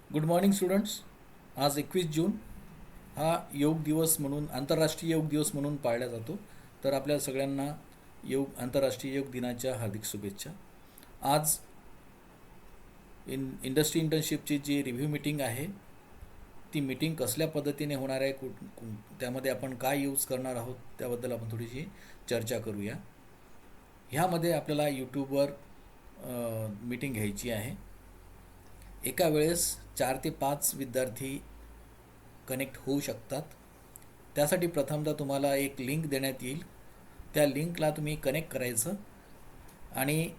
Good morning students. आज 21 जून हा योग दिवस म्हणून आंतरराष्ट्रीय योग दिवस म्हणून पाळला जातो. तर आपल्या सगळ्यांना आंतरराष्ट्रीय योग दिनाच्या हार्दिक शुभेच्छा. आज इंडस्ट्री इंटर्नशिपची जी रिव्ह्यू मीटिंग आहे ती मीटिंग कसल्या पद्धतीने होणार आहे, त्यामध्ये आपण काय यूज करणार आहोत त्याबद्दल आपण थोडीशी चर्चा करूया. ह्यामध्ये आपल्याला यूट्यूबवर मीटिंग घ्यायची आहे. एका वेळेस 4 ते 5 विद्यार्थी कनेक्ट होऊ शकतात. त्यासाठी प्रथमतः तुम्हाला एक लिंक देण्यात येईल. त्या लिंकला तुम्ही कनेक्ट करायचं आणि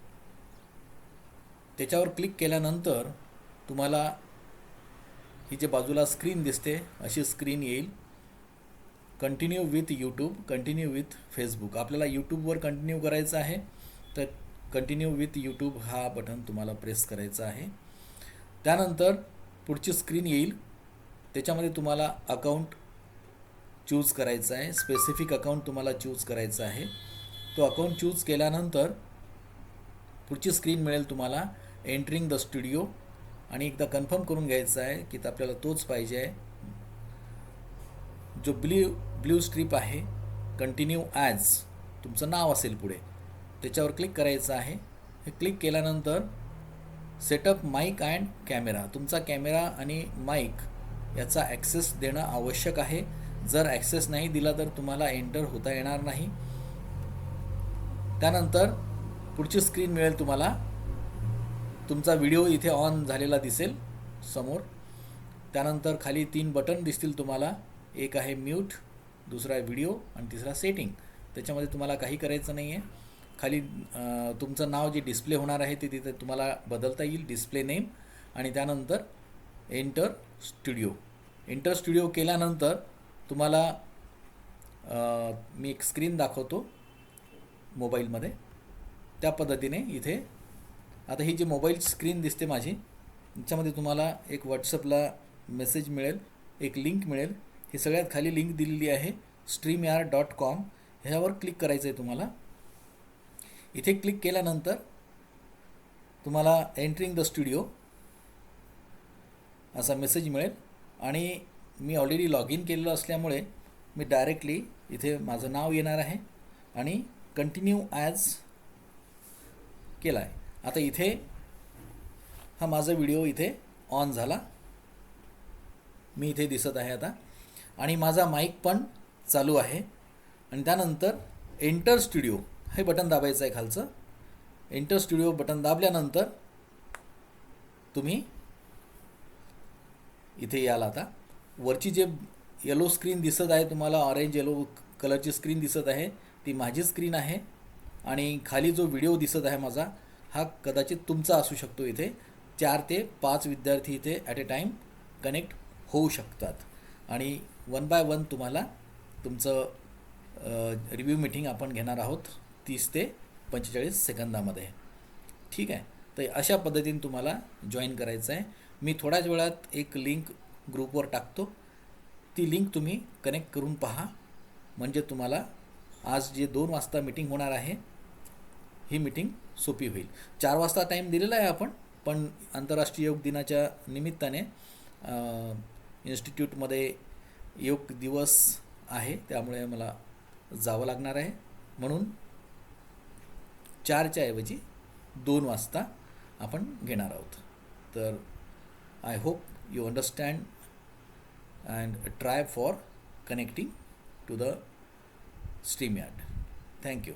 त्याच्यावर क्लिक केल्यानंतर तुम्हाला ही जे बाजूला स्क्रीन दिसते अशी स्क्रीन येईल. Continue with YouTube, continue with Facebook. आपल्याला यूट्यूबवर कंटिन्यू करायचं आहे तर कंटिन्यू विथ यूट्यूब हा बटन तुम्हाला प्रेस करायचा आहे. त्यानंतर पुढची स्क्रीन येईल. त्याच्यामध्ये तुम्हाला अकाउंट चूज करायचा आहे. स्पेसिफिक अकाउंट तुम्हाला चूज करायचा आहे. तो अकाउंट चूज केल्यानंतर पुढची स्क्रीन मिळेल तुम्हाला एंटरिंग द स्टुडिओ आणि एकदा कन्फर्म करून घ्यायचं आहे की आपल्याला तोच पाहिजे आहे. जो ब्ल्यू स्ट्रीप आहे कंटिन्यू ॲज तुमचं नाव असेल पुढे त्याच्यावर क्लिक करायचं आहे. हे क्लिक केल्यानंतर सेटअप माईक अँड कॅमेरा, तुमचा कॅमेरा आणि माईक याचा ॲक्सेस देणं आवश्यक आहे. जर ॲक्सेस नाही दिला तर तुम्हाला एंटर होता येणार नाही. त्यानंतर पुढची स्क्रीन मिळेल तुम्हाला. तुमचा व्हिडिओ इथे ऑन झालेला दिसेल समोर. त्यानंतर खाली 3 बटन दिसतील तुम्हाला. एक आहे म्यूट, दुसरा आहे व्हिडिओ आणि तिसरा सेटिंग. त्याच्यामध्ये तुम्हाला काही करायचं नाही आहे. खाली तुमचं नाव जे डिस्प्ले होणार आहे ते तिथे तुम्हाला बदलता येईल, डिस्प्ले नेम. आणि त्यानंतर एंटर स्टुडिओ केल्यानंतर तुम्हाला मी एक स्क्रीन दाखवतो मोबाईलमध्ये. त्या पद्धतीने इथे आता ही जी मोबाईल स्क्रीन दिसते माझी, याच्यामध्ये तुम्हाला एक व्हॉट्सअपला मेसेज मिळेल, एक लिंक मिळेल. ही सगळ्यात खाली लिंक दिलेली आहे streamyard.com. ह्यावर क्लिक करायचं आहे तुम्हाला. इथे क्लिक केल्यानंतर तुम्हाला एंटरिंग द स्टुडिओ असा मेसेज मिळेल आणि मी ऑलरेडी लॉग इन केलेलं असल्यामुळे मी डायरेक्टली इथे माझं नाव येणार आहे आणि कंटिन्यू ॲज केला आहे. आता इथे हा माझा व्हिडिओ इथे ऑन झाला, मी इथे दिसत आहे आता आणि माझा माईक पण चालू आहे. आणि त्यानंतर एंटर स्टुडिओ हे बटन दाबायचं आहे खालचं. एंटर स्टुडिओ बटन दाबल्यानंतर तुम्ही इथे याल. आता वरची जे येलो स्क्रीन दिसत आहे तुम्हाला, ऑरेंज येलो कलरची स्क्रीन दिसत आहे ती माझी स्क्रीन आहे. आणि खाली जो व्हिडिओ दिसत आहे माझा हा कदाचित तुमचा असू शकतो. इथे 4 ते 5 विद्यार्थी इथे ॲट ए टाईम कनेक्ट होऊ शकतात आणि 1 बाय 1 तुम्हाला तुमचं रिव्ह्यू मीटिंग आपण घेणार आहोत 30 ते 45 सेकंदामध्ये. ठीक आहे. तर अशा पद्धतीने तुम्हाला जॉईन करायचं आहे. मी थोड्याच वेळात एक लिंक ग्रुपवर टाकतो. ती लिंक तुम्ही कनेक्ट करून पहा म्हणजे तुम्हाला आज जे 2 वाजता मीटिंग होणार आहे ही मीटिंग सोपी होईल. 4 वाजता टाईम दिलेला आहे आपण, पण आंतरराष्ट्रीय योग दिनाच्या निमित्ताने इन्स्टिट्यूटमध्ये योग दिवस आहे त्यामुळे मला जावं लागणार आहे. म्हणून 4च्या ऐवजी 2 वाजता आपण घेणार आहोत. तर I hope you understand and try for connecting to the StreamYard. Thank you.